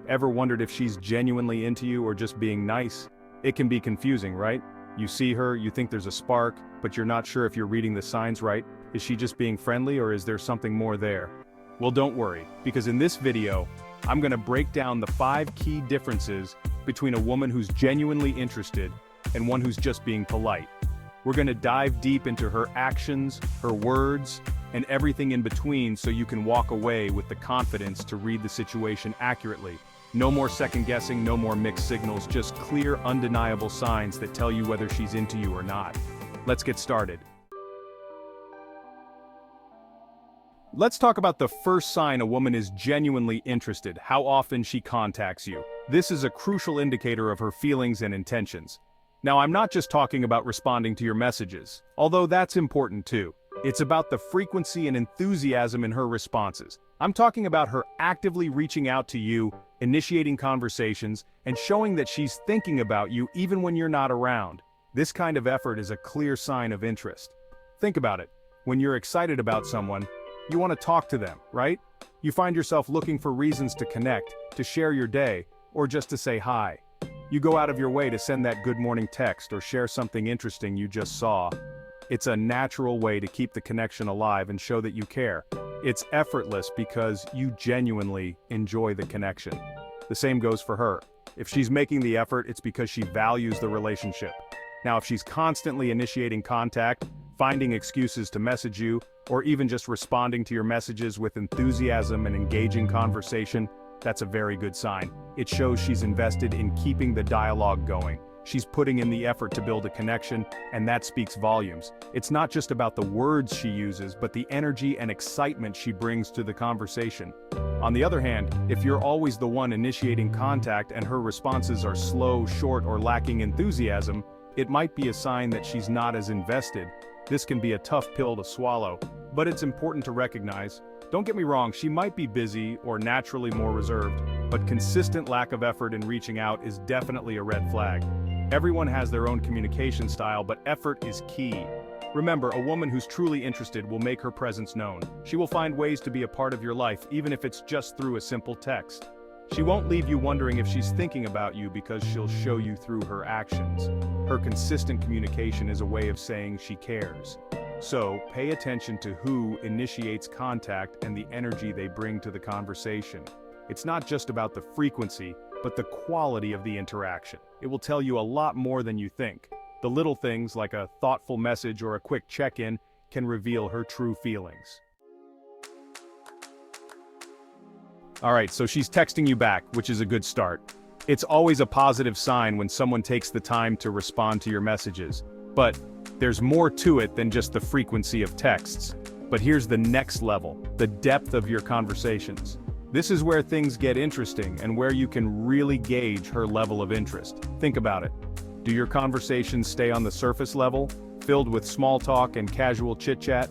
Ever wondered if she's genuinely into you or just being nice? It can be confusing, right? You see her, you think there's a spark, but you're not sure if you're reading the signs right. Is she just being friendly or is there something more there? Well, don't worry, because in this video, I'm gonna break down the 5 key differences between a woman who's genuinely interested and one who's just being polite. We're gonna dive deep into her actions, her words, and everything in between so you can walk away with the confidence to read the situation accurately. No more second guessing, no more mixed signals, just clear, undeniable signs that tell you whether she's into you or not. Let's get started. Let's talk about the first sign a woman is genuinely interested, how often she contacts you. This is a crucial indicator of her feelings and intentions. Now, I'm not just talking about responding to your messages, although that's important too. It's about the frequency and enthusiasm in her responses. I'm talking about her actively reaching out to you, initiating conversations, and showing that she's thinking about you even when you're not around. This kind of effort is a clear sign of interest. Think about it. When you're excited about someone, you want to talk to them, right? You find yourself looking for reasons to connect, to share your day, or just to say hi. You go out of your way to send that good morning text or share something interesting you just saw. It's a natural way to keep the connection alive and show that you care. It's effortless because you genuinely enjoy the connection. The same goes for her. If she's making the effort, it's because she values the relationship. Now, if she's constantly initiating contact, finding excuses to message you, or even just responding to your messages with enthusiasm and engaging conversation, that's a very good sign. It shows she's invested in keeping the dialogue going. She's putting in the effort to build a connection, and that speaks volumes. It's not just about the words she uses, but the energy and excitement she brings to the conversation. On the other hand, if you're always the one initiating contact and her responses are slow, short, or lacking enthusiasm, it might be a sign that she's not as invested. This can be a tough pill to swallow, but it's important to recognize. Don't get me wrong, she might be busy or naturally more reserved, but consistent lack of effort in reaching out is definitely a red flag. Everyone has their own communication style, but effort is key. Remember, a woman who's truly interested will make her presence known. She will find ways to be a part of your life, even if it's just through a simple text. She won't leave you wondering if she's thinking about you because she'll show you through her actions. Her consistent communication is a way of saying she cares. So, pay attention to who initiates contact and the energy they bring to the conversation. It's not just about the frequency, but the quality of the interaction. It will tell you a lot more than you think. The little things, like a thoughtful message or a quick check-in, can reveal her true feelings. Alright, so she's texting you back, which is a good start. It's always a positive sign when someone takes the time to respond to your messages. But there's more to it than just the frequency of texts. But here's the next level, the depth of your conversations. This is where things get interesting and where you can really gauge her level of interest. Think about it. Do your conversations stay on the surface level, filled with small talk and casual chit-chat?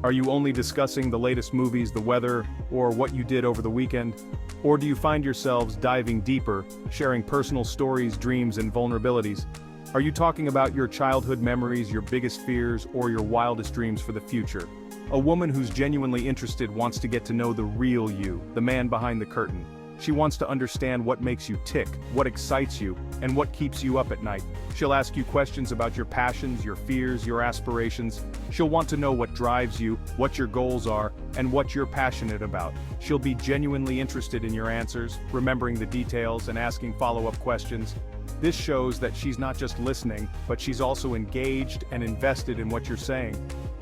Are you only discussing the latest movies, the weather, or what you did over the weekend? Or do you find yourselves diving deeper, sharing personal stories, dreams, and vulnerabilities? Are you talking about your childhood memories, your biggest fears, or your wildest dreams for the future? A woman who's genuinely interested wants to get to know the real you, the man behind the curtain. She wants to understand what makes you tick, what excites you, and what keeps you up at night. She'll ask you questions about your passions, your fears, your aspirations. She'll want to know what drives you, what your goals are, and what you're passionate about. She'll be genuinely interested in your answers, remembering the details and asking follow-up questions. This shows that she's not just listening, but she's also engaged and invested in what you're saying.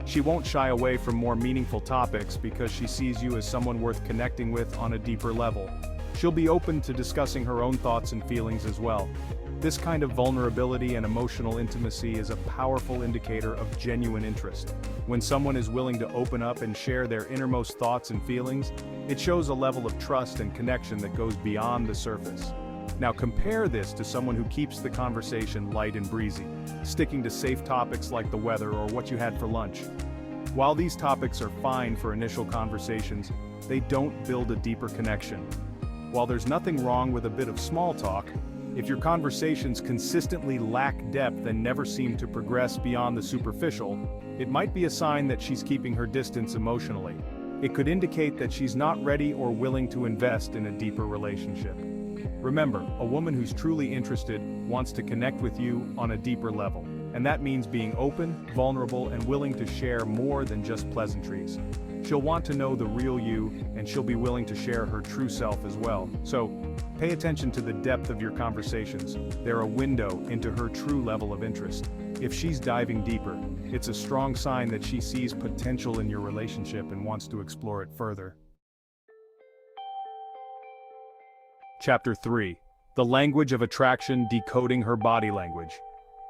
She won't shy away from more meaningful topics because she sees you as someone worth connecting with on a deeper level. She'll be open to discussing her own thoughts and feelings as well. This kind of vulnerability and emotional intimacy is a powerful indicator of genuine interest. When someone is willing to open up and share their innermost thoughts and feelings, it shows a level of trust and connection that goes beyond the surface. Now compare this to someone who keeps the conversation light and breezy, sticking to safe topics like the weather or what you had for lunch. While these topics are fine for initial conversations, they don't build a deeper connection. While there's nothing wrong with a bit of small talk, if your conversations consistently lack depth and never seem to progress beyond the superficial, it might be a sign that she's keeping her distance emotionally. It could indicate that she's not ready or willing to invest in a deeper relationship. Remember, a woman who's truly interested wants to connect with you on a deeper level. And that means being open, vulnerable, and willing to share more than just pleasantries. She'll want to know the real you, and she'll be willing to share her true self as well. So, pay attention to the depth of your conversations. They're a window into her true level of interest. If she's diving deeper, it's a strong sign that she sees potential in your relationship and wants to explore it further. Chapter 3. The Language of Attraction: Decoding Her Body Language.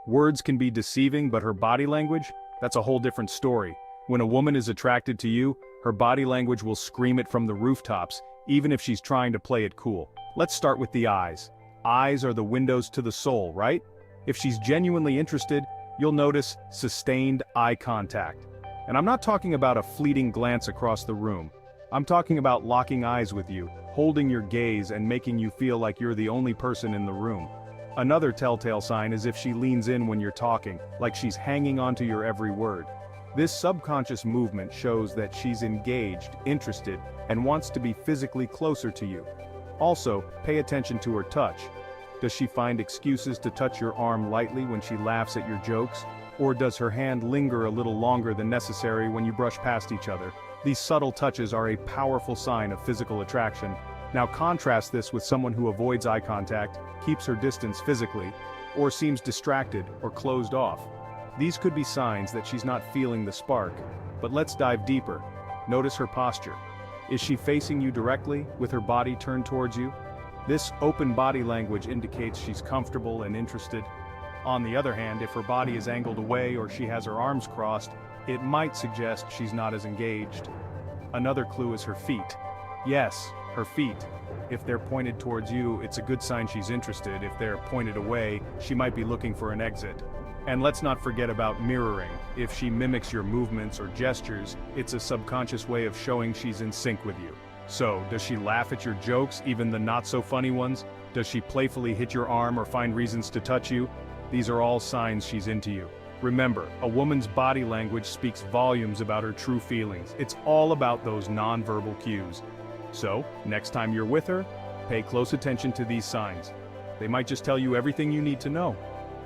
Words can be deceiving, but her body language? That's a whole different story. When a woman is attracted to you, her body language will scream it from the rooftops, even if she's trying to play it cool. Let's start with the eyes. Eyes are the windows to the soul, right? If she's genuinely interested, you'll notice sustained eye contact. And I'm not talking about a fleeting glance across the room. I'm talking about locking eyes with you, holding your gaze and making you feel like you're the only person in the room. Another telltale sign is if she leans in when you're talking, like she's hanging onto your every word. This subconscious movement shows that she's engaged, interested, and wants to be physically closer to you. Also, pay attention to her touch. Does she find excuses to touch your arm lightly when she laughs at your jokes? Or does her hand linger a little longer than necessary when you brush past each other? These subtle touches are a powerful sign of physical attraction. Now contrast this with someone who avoids eye contact, keeps her distance physically, or seems distracted or closed off. These could be signs that she's not feeling the spark. But let's dive deeper. Notice her posture. Is she facing you directly, with her body turned towards you? This open body language indicates she's comfortable and interested. On the other hand, if her body is angled away or she has her arms crossed, it might suggest she's not as engaged. Another clue is her feet. Yes, her feet. If they're pointed towards you, it's a good sign she's interested. If they're pointed away, she might be looking for an exit. And let's not forget about mirroring. If she mimics your movements or gestures, it's a subconscious way of showing she's in sync with you. So, does she laugh at your jokes, even the not-so-funny ones? Does she playfully hit your arm or find reasons to touch you? These are all signs she's into you. Remember, a woman's body language speaks volumes about her true feelings. It's all about those non-verbal cues. So, next time you're with her, pay close attention to these signs. They might just tell you everything you need to know.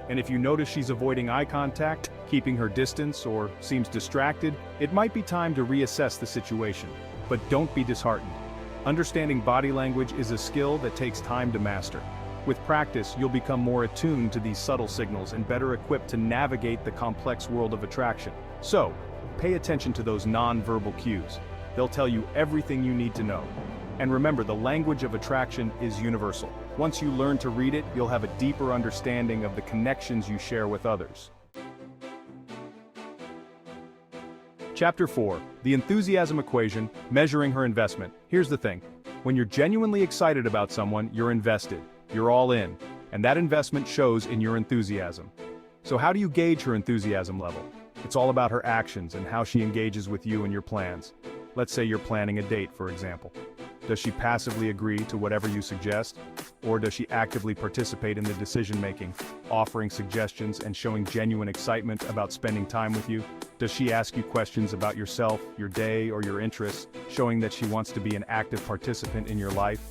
And if you notice she's avoiding eye contact, keeping her distance, or seems distracted, it might be time to reassess the situation. But don't be disheartened. Understanding body language is a skill that takes time to master. With practice, you'll become more attuned to these subtle signals and better equipped to navigate the complex world of attraction. So, pay attention to those non-verbal cues. They'll tell you everything you need to know. And remember, the language of attraction is universal. Once you learn to read it, you'll have a deeper understanding of the connections you share with others. Chapter 4. The Enthusiasm Equation: Measuring Her Investment. Here's the thing. When you're genuinely excited about someone, you're invested. You're all in. And that investment shows in your enthusiasm. So how do you gauge her enthusiasm level? It's all about her actions and how she engages with you and your plans. Let's say you're planning a date, for example. Does she passively agree to whatever you suggest? Or does she actively participate in the decision-making, offering suggestions and showing genuine excitement about spending time with you? Does she ask you questions about yourself, your day, or your interests, showing that she wants to be an active participant in your life?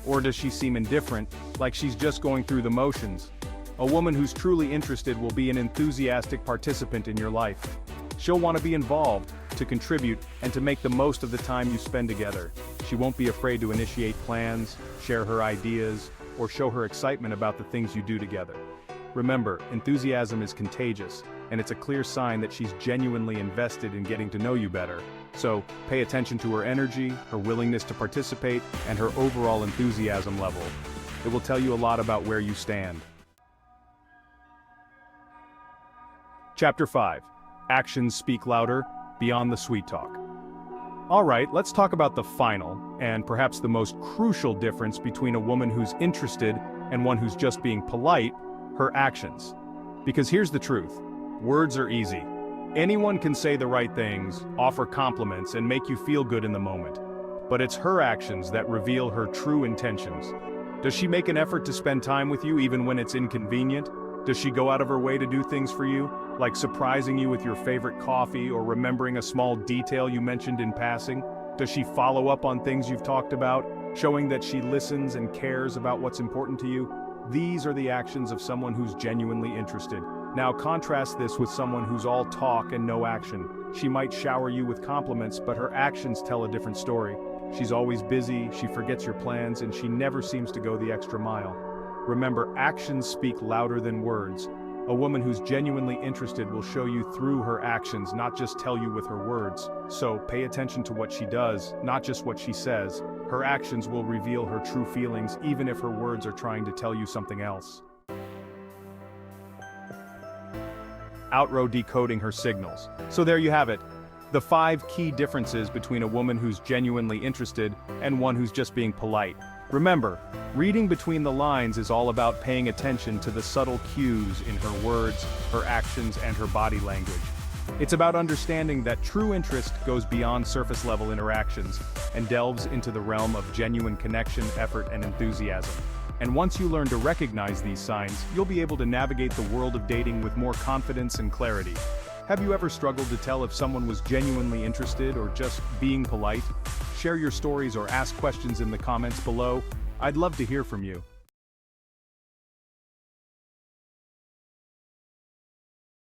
Or does she seem indifferent, like she's just going through the motions? A woman who's truly interested will be an enthusiastic participant in your life. She'll want to be involved, to contribute, and to make the most of the time you spend together. She won't be afraid to initiate plans, share her ideas, or show her excitement about the things you do together. Remember, enthusiasm is contagious, and it's a clear sign that she's genuinely invested in getting to know you better. So, pay attention to her energy, her willingness to participate, and her overall enthusiasm level. It will tell you a lot about where you stand. Chapter 5. Actions Speak Louder, Beyond the Sweet Talk. Alright, let's talk about the final, and perhaps the most crucial difference between a woman who's interested and one who's just being polite: her actions. Because here's the truth. Words are easy. Anyone can say the right things, offer compliments, and make you feel good in the moment. But it's her actions that reveal her true intentions. Does she make an effort to spend time with you even when it's inconvenient? Does she go out of her way to do things for you, like surprising you with your favorite coffee or remembering a small detail you mentioned in passing? Does she follow up on things you've talked about, showing that she listens and cares about what's important to you. These are the actions of someone who's genuinely interested. Now contrast this with someone who's all talk and no action. She might shower you with compliments, but her actions tell a different story. She's always busy, she forgets your plans, and she never seems to go the extra mile. Remember, actions speak louder than words. A woman who's genuinely interested will show you through her actions, not just tell you with her words. So, pay attention to what she does, not just what she says. Her actions will reveal her true feelings, even if her words are trying to tell you something else. Outrow decoding her signals. So there you have it. The 5 key differences between a woman who's genuinely interested and one who's just being polite. Remember, reading between the lines is all about paying attention to the subtle cues in her words, her actions, and her body language. It's about understanding that true interest goes beyond surface-level interactions and delves into the realm of genuine connection, effort, and enthusiasm. And once you learn to recognize these signs, you'll be able to navigate the world of dating with more confidence and clarity. Have you ever struggled to tell if someone was genuinely interested or just being polite? Share your stories or ask questions in the comments below. I'd love to hear from you.